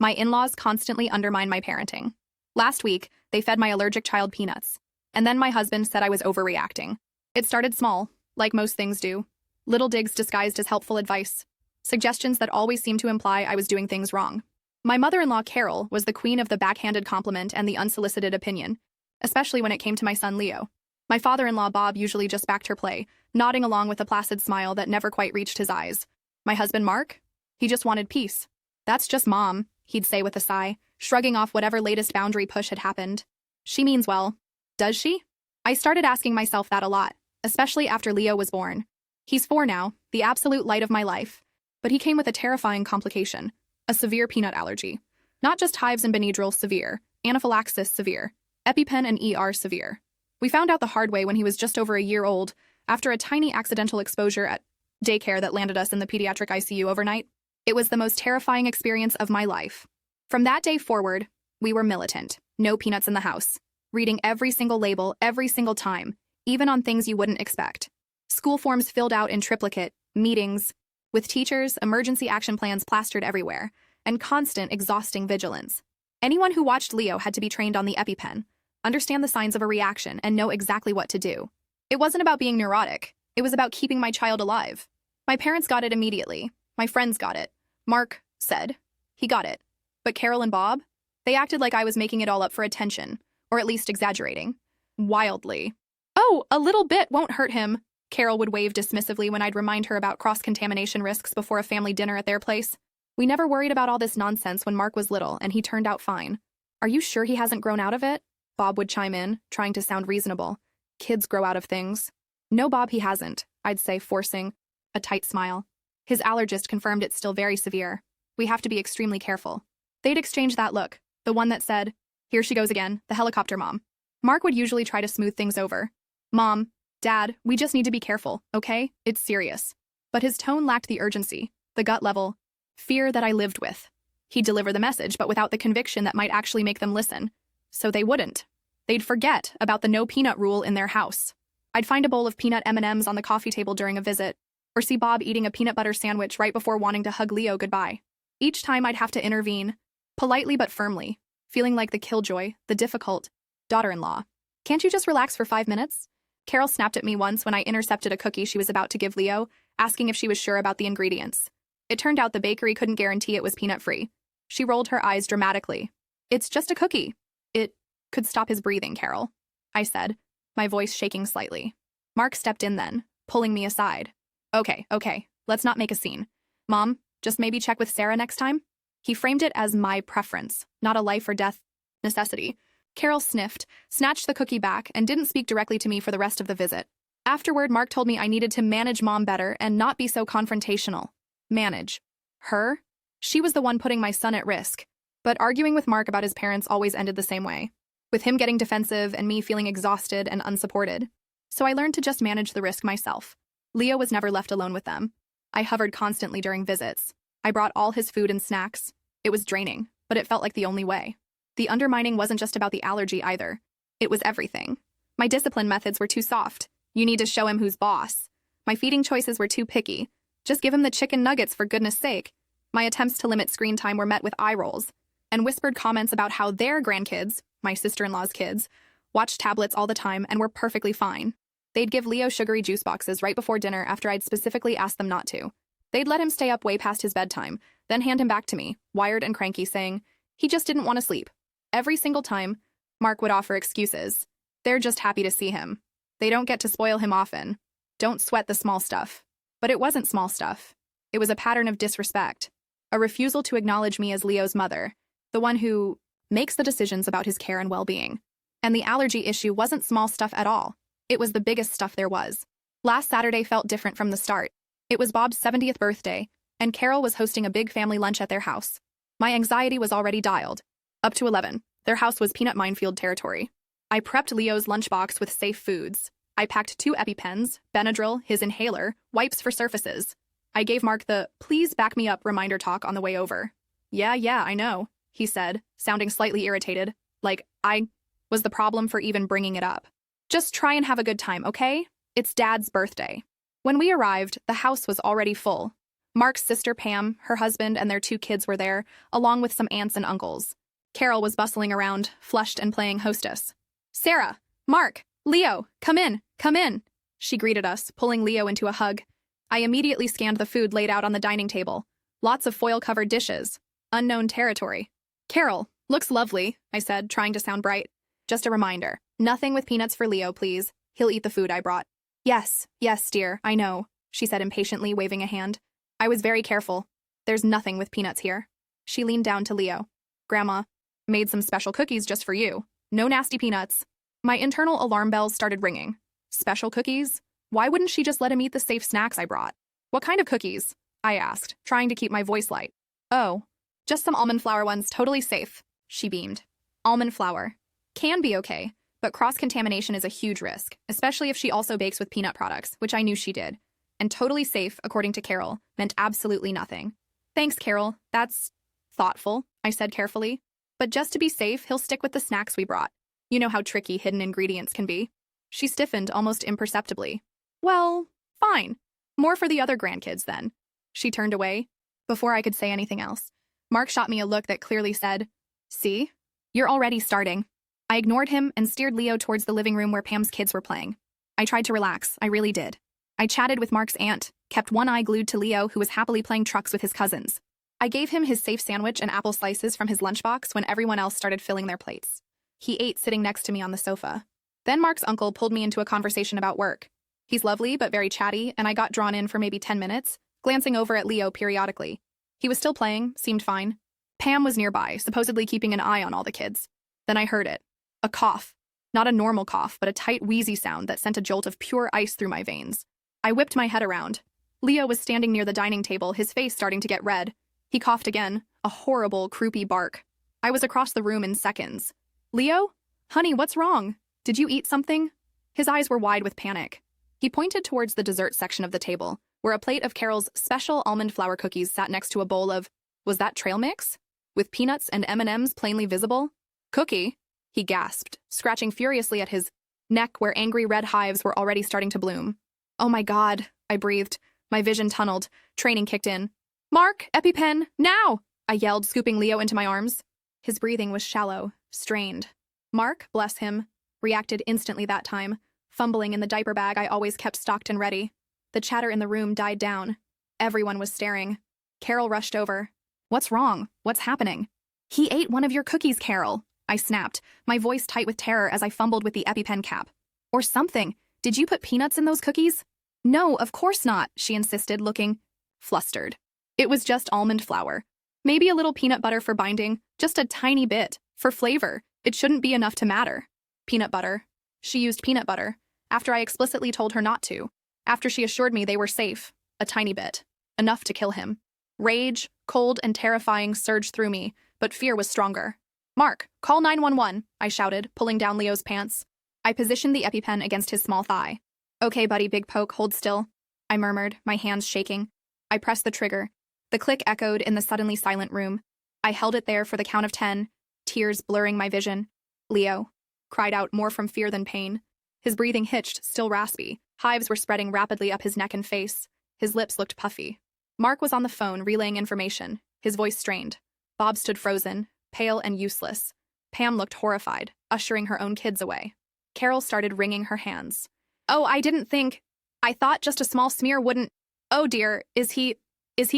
My in-laws constantly undermine my parenting. Last week, they fed my allergic child peanuts. And then my husband said I was overreacting. It started small, like most things do. Little digs disguised as helpful advice. Suggestions that always seemed to imply I was doing things wrong. My mother-in-law, Carol, was the queen of the backhanded compliment and the unsolicited opinion, especially when it came to my son, Leo. My father-in-law, Bob, usually just backed her play, nodding along with a placid smile that never quite reached his eyes. My husband, Mark? He just wanted peace. That's just Mom, he'd say with a sigh, shrugging off whatever latest boundary push had happened. She means well. Does she? I started asking myself that a lot, especially after Leo was born. He's 4 now, the absolute light of my life. But he came with a terrifying complication, a severe peanut allergy. Not just hives and Benadryl severe, anaphylaxis severe, EpiPen and ER severe. We found out the hard way when he was just over a year old, after a tiny accidental exposure at daycare that landed us in the pediatric ICU overnight. It was the most terrifying experience of my life. From that day forward, we were militant. No peanuts in the house. Reading every single label every single time, even on things you wouldn't expect. School forms filled out in triplicate, meetings, with teachers, emergency action plans plastered everywhere, and constant, exhausting vigilance. Anyone who watched Leo had to be trained on the EpiPen, understand the signs of a reaction, and know exactly what to do. It wasn't about being neurotic. It was about keeping my child alive. My parents got it immediately. My friends got it. Mark said he got it. But Carol and Bob? They acted like I was making it all up for attention, or at least exaggerating. Wildly. Oh, a little bit won't hurt him, Carol would wave dismissively when I'd remind her about cross-contamination risks before a family dinner at their place. We never worried about all this nonsense when Mark was little, and he turned out fine. Are you sure he hasn't grown out of it? Bob would chime in, trying to sound reasonable. Kids grow out of things. No, Bob, he hasn't, I'd say, forcing a tight smile. His allergist confirmed it's still very severe. We have to be extremely careful. They'd exchange that look, the one that said, "Here she goes again, the helicopter mom." Mark would usually try to smooth things over. "Mom, Dad, we just need to be careful, okay? It's serious." But his tone lacked the urgency, the gut-level fear that I lived with. He'd deliver the message, but without the conviction that might actually make them listen. So they wouldn't. They'd forget about the no peanut rule in their house. I'd find a bowl of peanut M&Ms on the coffee table during a visit, or see Bob eating a peanut butter sandwich right before wanting to hug Leo goodbye. Each time I'd have to intervene, politely but firmly, feeling like the killjoy, the difficult daughter-in-law. "Can't you just relax for 5 minutes?" Carol snapped at me once when I intercepted a cookie she was about to give Leo, asking if she was sure about the ingredients. It turned out the bakery couldn't guarantee it was peanut-free. She rolled her eyes dramatically. "It's just a cookie." "It could stop his breathing, Carol," I said, my voice shaking slightly. Mark stepped in then, pulling me aside. Okay, let's not make a scene. Mom, just maybe check with Sarah next time?" He framed it as my preference, not a life or death necessity. Carol sniffed, snatched the cookie back, and didn't speak directly to me for the rest of the visit. Afterward, Mark told me I needed to manage Mom better and not be so confrontational. Manage. Her? She was the one putting my son at risk. But arguing with Mark about his parents always ended the same way, with him getting defensive and me feeling exhausted and unsupported. So I learned to just manage the risk myself. Leo was never left alone with them. I hovered constantly during visits. I brought all his food and snacks. It was draining, but it felt like the only way. The undermining wasn't just about the allergy either. It was everything. My discipline methods were too soft. You need to show him who's boss. My feeding choices were too picky. Just give him the chicken nuggets for goodness sake. My attempts to limit screen time were met with eye rolls and whispered comments about how their grandkids, my sister-in-law's kids, watched tablets all the time and were perfectly fine. They'd give Leo sugary juice boxes right before dinner after I'd specifically asked them not to. They'd let him stay up way past his bedtime, then hand him back to me, wired and cranky, saying he just didn't want to sleep. Every single time, Mark would offer excuses. They're just happy to see him. They don't get to spoil him often. Don't sweat the small stuff. But it wasn't small stuff. It was a pattern of disrespect. A refusal to acknowledge me as Leo's mother, the one who makes the decisions about his care and well-being. And the allergy issue wasn't small stuff at all. It was the biggest stuff there was. Last Saturday felt different from the start. It was Bob's 70th birthday, and Carol was hosting a big family lunch at their house. My anxiety was already dialed. Up to 11. Their house was peanut minefield territory. I prepped Leo's lunchbox with safe foods. I packed 2 EpiPens, Benadryl, his inhaler, wipes for surfaces. I gave Mark the "please back me up" reminder talk on the way over. Yeah, I know, he said, sounding slightly irritated, like I was the problem for even bringing it up. Just try and have a good time, okay? It's Dad's birthday. When we arrived, the house was already full. Mark's sister Pam, her husband, and their 2 kids were there, along with some aunts and uncles. Carol was bustling around, flushed and playing hostess. "Sarah! Mark! Leo! Come in! Come in!" She greeted us, pulling Leo into a hug. I immediately scanned the food laid out on the dining table. Lots of foil-covered dishes. Unknown territory. "Carol, looks lovely," I said, trying to sound bright. "Just a reminder. Nothing with peanuts for Leo, please. He'll eat the food I brought." Yes, dear, I know," she said impatiently, waving a hand. "I was very careful. There's nothing with peanuts here." She leaned down to Leo. "Grandma, made some special cookies just for you. No nasty peanuts." My internal alarm bells started ringing. Special cookies? Why wouldn't she just let him eat the safe snacks I brought? "What kind of cookies?" I asked, trying to keep my voice light. "Oh, just some almond flour ones, totally safe," she beamed. Almond flour. Can be okay, but cross-contamination is a huge risk, especially if she also bakes with peanut products, which I knew she did. And totally safe, according to Carol, meant absolutely nothing. "Thanks, Carol. That's thoughtful," I said carefully. "But just to be safe, he'll stick with the snacks we brought. You know how tricky hidden ingredients can be." She stiffened almost imperceptibly. "Well, fine. More for the other grandkids, then." She turned away. Before I could say anything else, Mark shot me a look that clearly said, "See? You're already starting." I ignored him and steered Leo towards the living room where Pam's kids were playing. I tried to relax, I really did. I chatted with Mark's aunt, kept one eye glued to Leo, who was happily playing trucks with his cousins. I gave him his safe sandwich and apple slices from his lunchbox when everyone else started filling their plates. He ate sitting next to me on the sofa. Then Mark's uncle pulled me into a conversation about work. He's lovely but very chatty, and I got drawn in for maybe 10 minutes, glancing over at Leo periodically. He was still playing, seemed fine. Pam was nearby, supposedly keeping an eye on all the kids. Then I heard it. A cough. Not a normal cough, but a tight, wheezy sound that sent a jolt of pure ice through my veins. I whipped my head around. Leo was standing near the dining table, his face starting to get red. He coughed again, a horrible, croupy bark. I was across the room in seconds. "Leo? Honey, what's wrong? Did you eat something?" His eyes were wide with panic. He pointed towards the dessert section of the table, where a plate of Carol's special almond flour cookies sat next to a bowl of, was that trail mix? With peanuts and M&Ms plainly visible? "Cookie?" he gasped, scratching furiously at his neck where angry red hives were already starting to bloom. "Oh my God," I breathed. My vision tunneled. Training kicked in. "Mark, EpiPen, now!" I yelled, scooping Leo into my arms. His breathing was shallow, strained. Mark, bless him, reacted instantly that time, fumbling in the diaper bag I always kept stocked and ready. The chatter in the room died down. Everyone was staring. Carol rushed over. "What's wrong? What's happening?" "He ate one of your cookies, Carol," I snapped, my voice tight with terror as I fumbled with the EpiPen cap. "Or something. Did you put peanuts in those cookies?" "No, of course not," she insisted, looking flustered. "It was just almond flour. Maybe a little peanut butter for binding, just a tiny bit, for flavor. It shouldn't be enough to matter." Peanut butter. She used peanut butter, after I explicitly told her not to, after she assured me they were safe. A tiny bit. Enough to kill him. Rage, cold and terrifying, surged through me, but fear was stronger. "Mark, call 911, I shouted, pulling down Leo's pants. I positioned the EpiPen against his small thigh. "Okay, buddy, big poke, hold still," I murmured, my hands shaking. I pressed the trigger. The click echoed in the suddenly silent room. I held it there for the count of 10, tears blurring my vision. "Leo," cried out more from fear than pain. His breathing hitched, still raspy. Hives were spreading rapidly up his neck and face. His lips looked puffy. Mark was on the phone, relaying information, his voice strained. Bob stood frozen, pale and useless. Pam looked horrified, ushering her own kids away. Carol started wringing her hands. "Oh, I didn't think. I thought just a small smear wouldn't. Oh dear, is he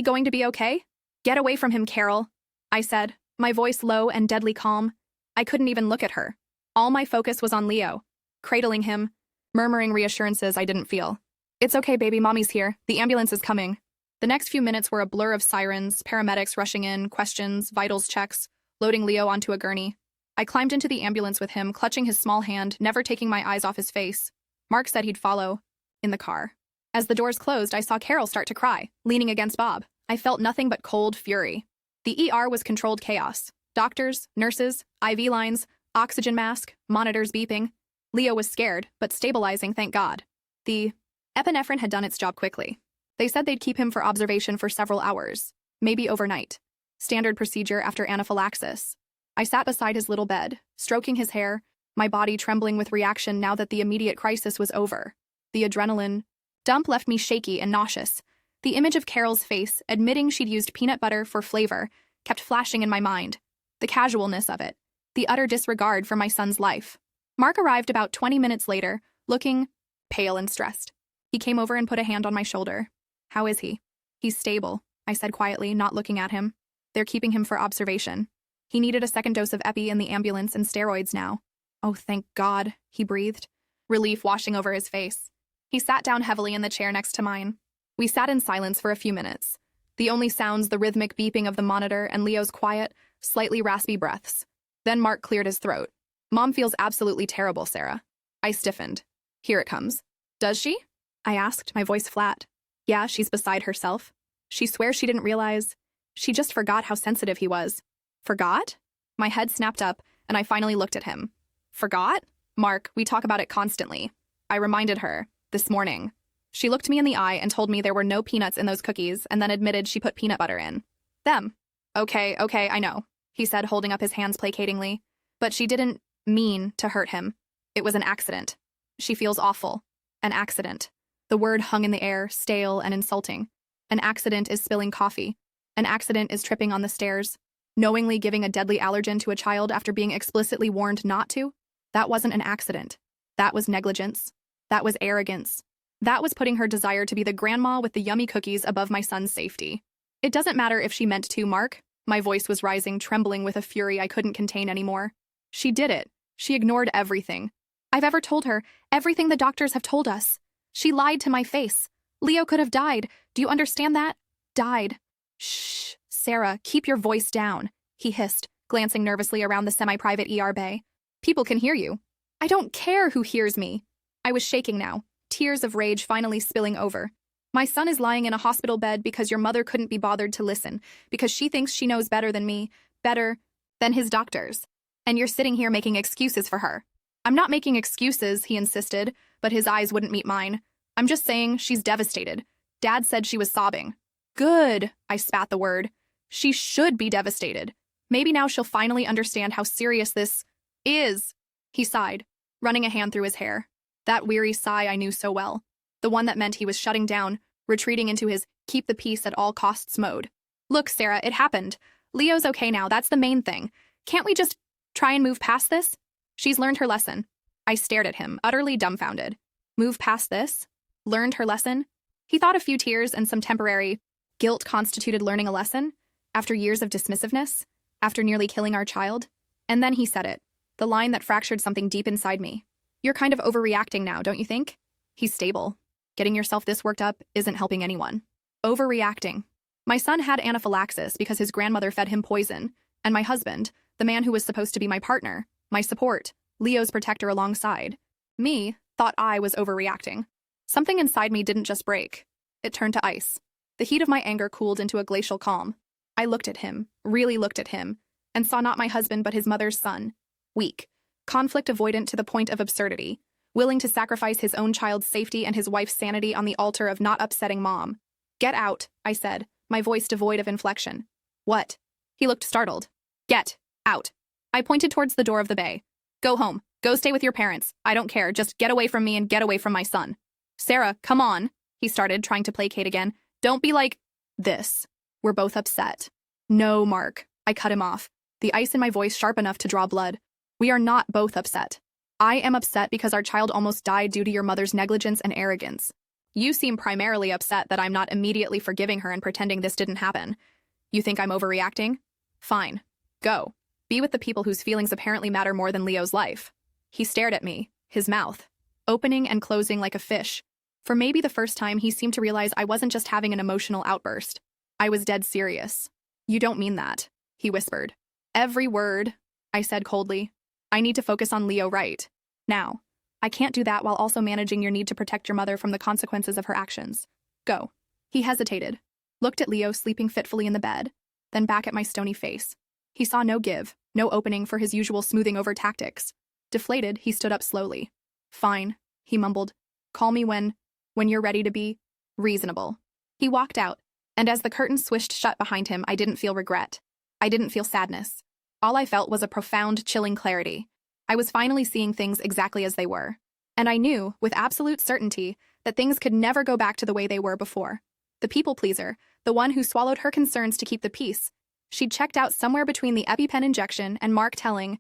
going to be okay?" "Get away from him, Carol," I said, my voice low and deadly calm. I couldn't even look at her. All my focus was on Leo, cradling him, murmuring reassurances I didn't feel. "It's okay, baby, mommy's here. The ambulance is coming." The next few minutes were a blur of sirens, paramedics rushing in, questions, vitals checks, loading Leo onto a gurney. I climbed into the ambulance with him, clutching his small hand, never taking my eyes off his face. Mark said he'd follow, in the car. As the doors closed, I saw Carol start to cry, leaning against Bob. I felt nothing but cold fury. The ER was controlled chaos. Doctors, nurses, IV lines, oxygen mask, monitors beeping. Leo was scared, but stabilizing, thank God. The epinephrine had done its job quickly. They said they'd keep him for observation for several hours, maybe overnight. Standard procedure after anaphylaxis. I sat beside his little bed, stroking his hair, my body trembling with reaction now that the immediate crisis was over. The adrenaline dump left me shaky and nauseous. The image of Carol's face, admitting she'd used peanut butter for flavor, kept flashing in my mind. The casualness of it. The utter disregard for my son's life. Mark arrived about 20 minutes later, looking pale and stressed. He came over and put a hand on my shoulder. "How is he?" "He's stable," I said quietly, not looking at him. "They're keeping him for observation. He needed a second dose of epi in the ambulance and steroids now." "Oh, thank God," he breathed, relief washing over his face. He sat down heavily in the chair next to mine. We sat in silence for a few minutes. The only sounds the rhythmic beeping of the monitor and Leo's quiet, slightly raspy breaths. Then Mark cleared his throat. "Mom feels absolutely terrible, Sarah." I stiffened. "Here it comes." "Does she?" I asked, my voice flat. "Yeah, she's beside herself. She swears she didn't realize. She just forgot how sensitive he was." "Forgot?" My head snapped up, and I finally looked at him. "Forgot? Mark, we talk about it constantly." I reminded her, "This morning." She looked me in the eye and told me there were no peanuts in those cookies and then admitted she put peanut butter in them. Okay, I know," he said, holding up his hands placatingly. "But she didn't mean to hurt him. It was an accident. She feels awful. An accident." The word hung in the air, stale and insulting. An accident is spilling coffee. An accident is tripping on the stairs. Knowingly giving a deadly allergen to a child after being explicitly warned not to? That wasn't an accident. That was negligence. That was arrogance. That was putting her desire to be the grandma with the yummy cookies above my son's safety. "It doesn't matter if she meant to, Mark." My voice was rising, trembling with a fury I couldn't contain anymore. "She did it. She ignored everything I've ever told her, everything the doctors have told us. She lied to my face. Leo could have died. Do you understand that? Died." "Shh, Sarah, keep your voice down," he hissed, glancing nervously around the semi-private ER bay. "People can hear you." "I don't care who hears me." I was shaking now, tears of rage finally spilling over. "My son is lying in a hospital bed because your mother couldn't be bothered to listen, because she thinks she knows better than me, better than his doctors. And you're sitting here making excuses for her." "I'm not making excuses," he insisted, but his eyes wouldn't meet mine. "I'm just saying she's devastated. Dad said she was sobbing." "Good," I spat the word. "She should be devastated. Maybe now she'll finally understand how serious this is." He sighed, running a hand through his hair. That weary sigh I knew so well. The one that meant he was shutting down, retreating into his keep the peace at all costs mode. "Look, Sarah, it happened. Leo's okay now, that's the main thing. Can't we just try and move past this? She's learned her lesson." I stared at him, utterly dumbfounded. Move past this? Learned her lesson? He thought a few tears and some temporary guilt constituted learning a lesson, after years of dismissiveness, after nearly killing our child. And then he said it, the line that fractured something deep inside me. "You're kind of overreacting now, don't you think?" He's stable. Getting yourself this worked up isn't helping anyone. Overreacting. My son had anaphylaxis because his grandmother fed him poison, and my husband, the man who was supposed to be my partner, my support, Leo's protector alongside, me, thought I was overreacting. Something inside me didn't just break. It turned to ice. The heat of my anger cooled into a glacial calm. I looked at him, really looked at him, and saw not my husband but his mother's son. Weak. Conflict avoidant to the point of absurdity. Willing to sacrifice his own child's safety and his wife's sanity on the altar of not upsetting Mom. "Get out," I said, my voice devoid of inflection. "What?" He looked startled. "Get out." I pointed towards the door of the bay. "Go home. Go stay with your parents. I don't care. Just get away from me and get away from my son." "Sarah, come on," he started, trying to placate again. "Don't be like this. We're both upset." "No, Mark." I cut him off, the ice in my voice sharp enough to draw blood. "We are not both upset. I am upset because our child almost died due to your mother's negligence and arrogance. You seem primarily upset that I'm not immediately forgiving her and pretending this didn't happen. You think I'm overreacting? Fine. Go. Be with the people whose feelings apparently matter more than Leo's life." He stared at me, his mouth opening and closing like a fish. For maybe the first time, he seemed to realize I wasn't just having an emotional outburst. I was dead serious. "You don't mean that," he whispered. "Every word," I said coldly. "I need to focus on Leo right now. I can't do that while also managing your need to protect your mother from the consequences of her actions. Go." He hesitated, looked at Leo sleeping fitfully in the bed, then back at my stony face. He saw no give, no opening for his usual smoothing over tactics. Deflated, he stood up slowly. "Fine," he mumbled. "Call me when you're ready to be reasonable." He walked out, and as the curtain swished shut behind him, I didn't feel regret. I didn't feel sadness. All I felt was a profound, chilling clarity. I was finally seeing things exactly as they were. And I knew, with absolute certainty, that things could never go back to the way they were before. The people pleaser, the one who swallowed her concerns to keep the peace. She'd checked out somewhere between the EpiPen injection and Mark telling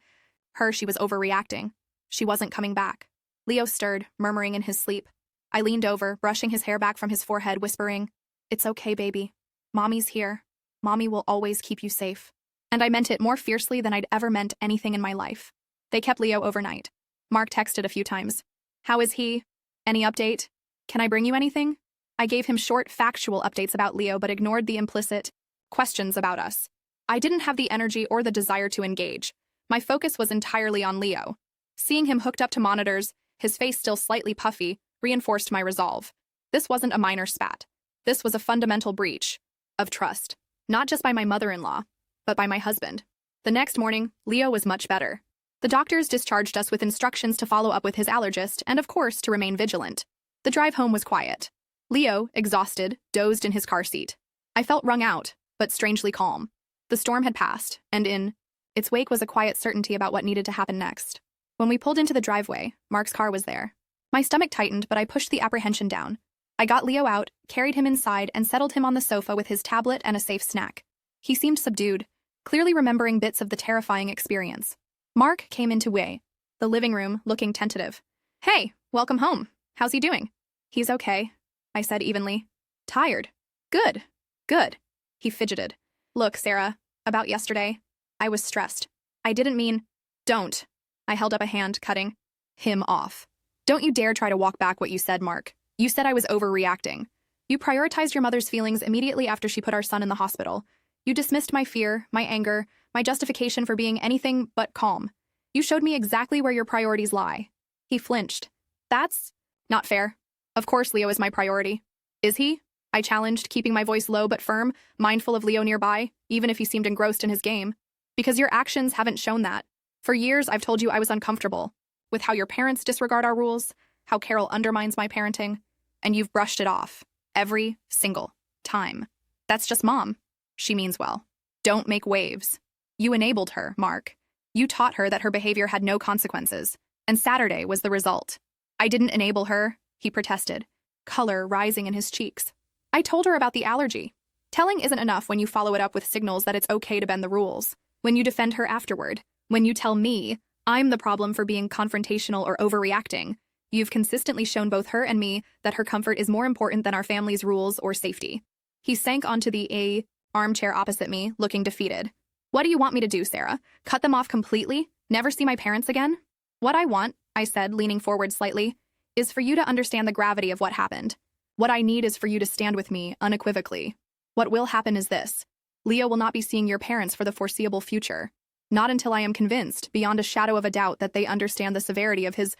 her she was overreacting. She wasn't coming back. Leo stirred, murmuring in his sleep. I leaned over, brushing his hair back from his forehead, whispering, "It's okay, baby. Mommy's here. Mommy will always keep you safe." And I meant it more fiercely than I'd ever meant anything in my life. They kept Leo overnight. Mark texted a few times. "How is he? Any update? Can I bring you anything?" I gave him short, factual updates about Leo but ignored the implicit questions about us. I didn't have the energy or the desire to engage. My focus was entirely on Leo. Seeing him hooked up to monitors, his face still slightly puffy, reinforced my resolve. This wasn't a minor spat. This was a fundamental breach of trust, not just by my mother-in-law, but by my husband. The next morning, Leo was much better. The doctors discharged us with instructions to follow up with his allergist and, of course, to remain vigilant. The drive home was quiet. Leo, exhausted, dozed in his car seat. I felt wrung out, but strangely calm. The storm had passed, and in its wake was a quiet certainty about what needed to happen next. When we pulled into the driveway, Mark's car was there. My stomach tightened, but I pushed the apprehension down. I got Leo out, carried him inside, and settled him on the sofa with his tablet and a safe snack. He seemed subdued, clearly remembering bits of the terrifying experience. Mark came into the living room, looking tentative. "Hey, welcome home. How's he doing?" "He's okay," I said evenly. "Tired." "Good. Good." He fidgeted. "Look, Sarah, about yesterday, I was stressed. I didn't mean—" "Don't." I held up a hand, cutting him off. "Don't you dare try to walk back what you said, Mark. You said I was overreacting. You prioritized your mother's feelings immediately after she put our son in the hospital. You dismissed my fear, my anger, my justification for being anything but calm. You showed me exactly where your priorities lie." He flinched. "That's not fair. Of course Leo is my priority." "Is he?" I challenged, keeping my voice low but firm, mindful of Leo nearby, even if he seemed engrossed in his game. "Because your actions haven't shown that. For years, I've told you I was uncomfortable with how your parents disregard our rules, how Carol undermines my parenting, and you've brushed it off. Every single time. That's just Mom. She means well. Don't make waves. You enabled her, Mark. You taught her that her behavior had no consequences, and Saturday was the result." "I didn't enable her," he protested, color rising in his cheeks. "I told her about the allergy. Telling isn't enough when you follow it up with signals that it's okay to bend the rules. When you defend her afterward, when you tell me I'm the problem for being confrontational or overreacting, you've consistently shown both her and me that her comfort is more important than our family's rules or safety." He sank onto the armchair opposite me, looking defeated. "What do you want me to do, Sarah? Cut them off completely? Never see my parents again?" "What I want," I said, leaning forward slightly, "is for you to understand the gravity of what happened. What I need is for you to stand with me, unequivocally. What will happen is this. Leo will not be seeing your parents for the foreseeable future. Not until I am convinced, beyond a shadow of a doubt, that they understand the severity of his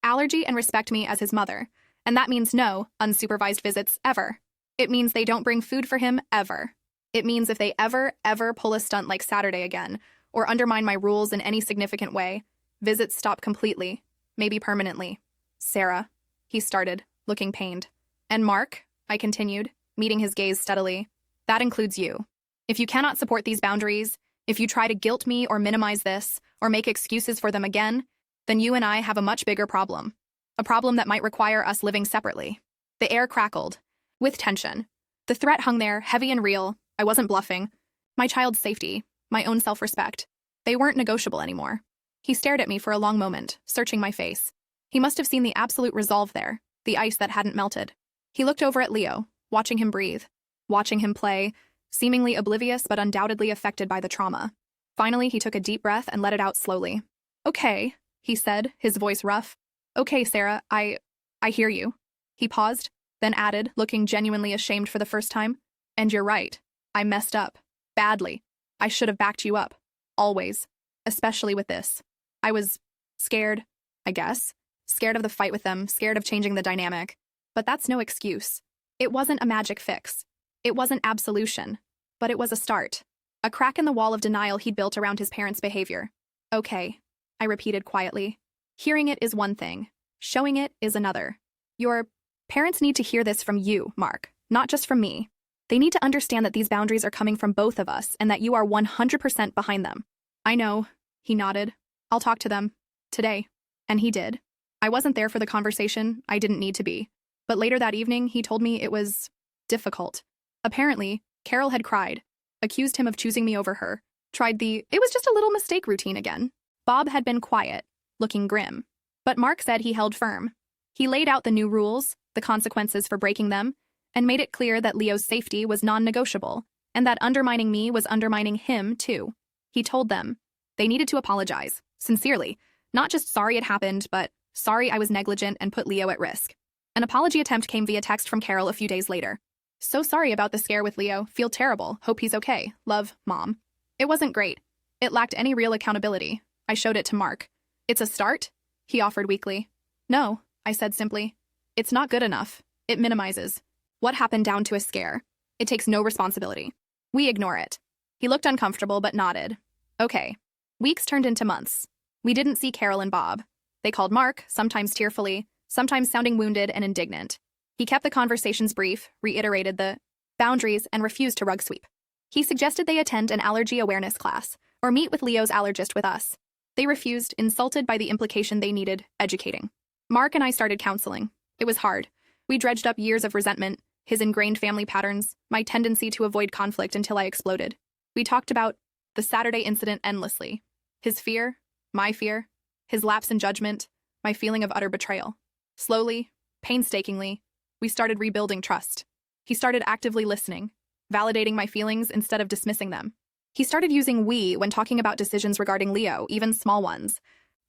allergy and respect me as his mother. And that means no unsupervised visits ever. It means they don't bring food for him ever. It means if they ever pull a stunt like Saturday again, or undermine my rules in any significant way, visits stop completely, maybe permanently." "Sarah," he started, looking pained. "And Mark," I continued, meeting his gaze steadily, "that includes you. If you cannot support these boundaries, if you try to guilt me or minimize this, or make excuses for them again, then you and I have a much bigger problem. A problem that might require us living separately." The air crackled, with tension. The threat hung there, heavy and real. I wasn't bluffing. My child's safety, my own self-respect, they weren't negotiable anymore. He stared at me for a long moment, searching my face. He must have seen the absolute resolve there, the ice that hadn't melted. He looked over at Leo, watching him breathe, watching him play, seemingly oblivious but undoubtedly affected by the trauma. Finally, he took a deep breath and let it out slowly. "Okay," he said, his voice rough. "Okay, Sarah, I hear you." He paused, then added, looking genuinely ashamed for the first time, "And you're right. I messed up. Badly. I should have backed you up. Always. Especially with this. I was scared, I guess. Scared of the fight with them, scared of changing the dynamic. But that's no excuse. It wasn't a magic fix. It wasn't absolution. But it was a start. A crack in the wall of denial he'd built around his parents' behavior. "Okay," I repeated quietly. "Hearing it is one thing. Showing it is another. Your parents need to hear this from you, Mark, not just from me. They need to understand that these boundaries are coming from both of us and that you are 100% behind them." "I know," he nodded. "I'll talk to them. Today." And he did. I wasn't there for the conversation. I didn't need to be. But later that evening, he told me it was difficult. Apparently, Carol had cried, accused him of choosing me over her, tried the "it was just a little mistake" routine again. Bob had been quiet, looking grim. But Mark said he held firm. He laid out the new rules, the consequences for breaking them, and made it clear that Leo's safety was non-negotiable, and that undermining me was undermining him, too. He told them they needed to apologize, sincerely, not just sorry it happened, but sorry I was negligent and put Leo at risk. An apology attempt came via text from Carol a few days later. "So sorry about the scare with Leo, feel terrible, hope he's okay, love, Mom." It wasn't great. It lacked any real accountability. I showed it to Mark. "It's a start?" he offered weakly. "No," I said simply. "It's not good enough. It minimizes what happened down to a scare. It takes no responsibility. We ignore it." He looked uncomfortable but nodded. Okay. Weeks turned into months. We didn't see Carol and Bob. They called Mark, sometimes tearfully, sometimes sounding wounded and indignant. He kept the conversations brief, reiterated the boundaries, and refused to rug sweep. He suggested they attend an allergy awareness class or meet with Leo's allergist with us. They refused, insulted by the implication they needed educating. Mark and I started counseling. It was hard. We dredged up years of resentment, his ingrained family patterns, my tendency to avoid conflict until I exploded. We talked about the Saturday incident endlessly. His fear, my fear, his lapse in judgment, my feeling of utter betrayal. Slowly, painstakingly, we started rebuilding trust. He started actively listening, validating my feelings instead of dismissing them. He started using "we" when talking about decisions regarding Leo, even small ones.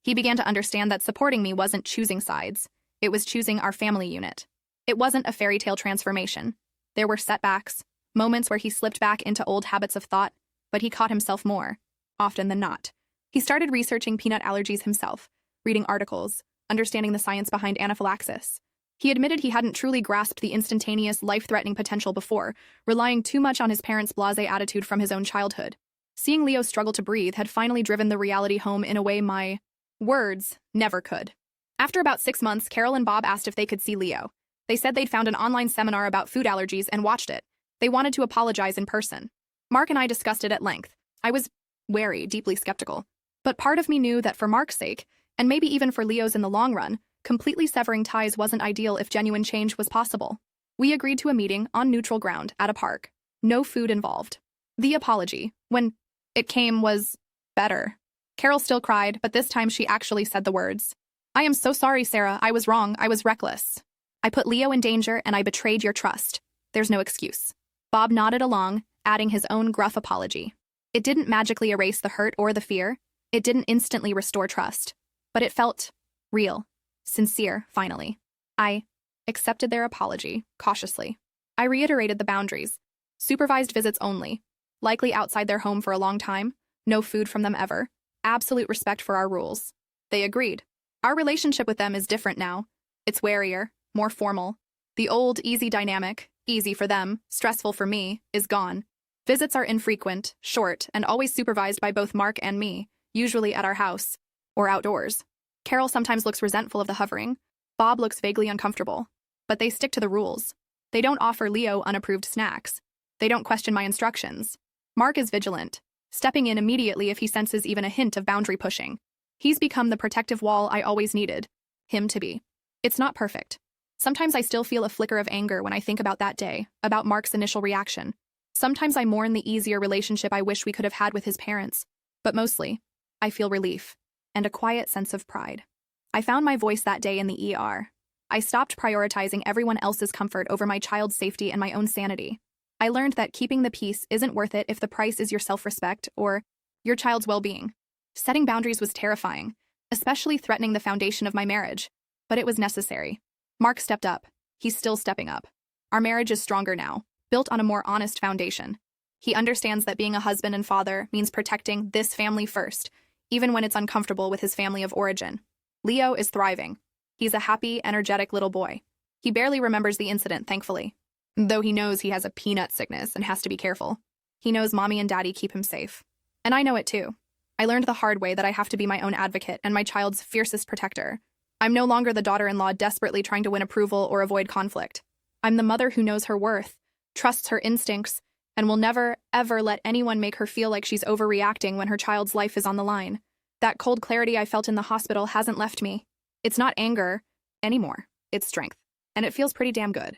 He began to understand that supporting me wasn't choosing sides. It was choosing our family unit. It wasn't a fairy tale transformation. There were setbacks, moments where he slipped back into old habits of thought, but he caught himself more, often than not. He started researching peanut allergies himself, reading articles, understanding the science behind anaphylaxis. He admitted he hadn't truly grasped the instantaneous, life-threatening potential before, relying too much on his parents' blasé attitude from his own childhood. Seeing Leo struggle to breathe had finally driven the reality home in a way my words never could. After about 6 months, Carol and Bob asked if they could see Leo. They said they'd found an online seminar about food allergies and watched it. They wanted to apologize in person. Mark and I discussed it at length. I was wary, deeply skeptical. But part of me knew that for Mark's sake, and maybe even for Leo's in the long run, completely severing ties wasn't ideal if genuine change was possible. We agreed to a meeting on neutral ground at a park. No food involved. The apology, when it came, was better. Carol still cried, but this time she actually said the words. "I am so sorry, Sarah. I was wrong. I was reckless. I put Leo in danger and I betrayed your trust. There's no excuse." Bob nodded along, adding his own gruff apology. It didn't magically erase the hurt or the fear. It didn't instantly restore trust. But it felt real, sincere, finally. I accepted their apology, cautiously. I reiterated the boundaries. Supervised visits only. Likely outside their home for a long time. No food from them ever. Absolute respect for our rules. They agreed. Our relationship with them is different now. It's warier, more formal. The old, easy dynamic, easy for them, stressful for me, is gone. Visits are infrequent, short, and always supervised by both Mark and me, usually at our house, or outdoors. Carol sometimes looks resentful of the hovering. Bob looks vaguely uncomfortable. But they stick to the rules. They don't offer Leo unapproved snacks. They don't question my instructions. Mark is vigilant, stepping in immediately if he senses even a hint of boundary pushing. He's become the protective wall I always needed him to be. It's not perfect. Sometimes I still feel a flicker of anger when I think about that day, about Mark's initial reaction. Sometimes I mourn the easier relationship I wish we could have had with his parents. But mostly, I feel relief and a quiet sense of pride. I found my voice that day in the ER. I stopped prioritizing everyone else's comfort over my child's safety and my own sanity. I learned that keeping the peace isn't worth it if the price is your self-respect or your child's well-being. Setting boundaries was terrifying, especially threatening the foundation of my marriage. But it was necessary. Mark stepped up. He's still stepping up. Our marriage is stronger now, built on a more honest foundation. He understands that being a husband and father means protecting this family first, even when it's uncomfortable with his family of origin. Leo is thriving. He's a happy, energetic little boy. He barely remembers the incident, thankfully. Though he knows he has a peanut sickness and has to be careful. He knows Mommy and Daddy keep him safe. And I know it too. I learned the hard way that I have to be my own advocate and my child's fiercest protector. I'm no longer the daughter-in-law desperately trying to win approval or avoid conflict. I'm the mother who knows her worth, trusts her instincts, and will never, ever let anyone make her feel like she's overreacting when her child's life is on the line. That cold clarity I felt in the hospital hasn't left me. It's not anger anymore. It's strength. And it feels pretty damn good.